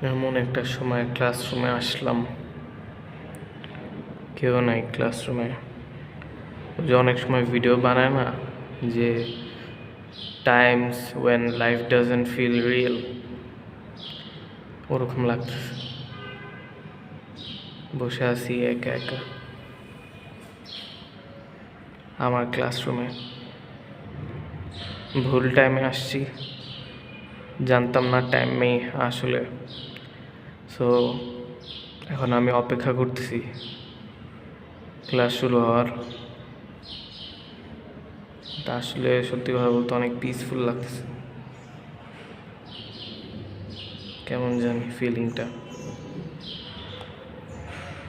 এমন একটা সময় ক্লাসরুমে আসলাম, কেউ নাই ক্লাসরুমে। ওই যে অনেক সময় ভিডিও বানায় না, যে times when life doesn't feel real, ওরকম লাগতেছে। বসে আছি একা একা আমার ক্লাসরুমে। ভুল টাইমে আসছি, জানতাম না টাইমে আসলে। সো এখন আমি অপেক্ষা করতেছি ক্লাস শুরু হওয়ার। তা আসলে সত্যি কথা বলতে অনেক পিসফুল লাগতেছে, কেমন জানি ফিলিংটা।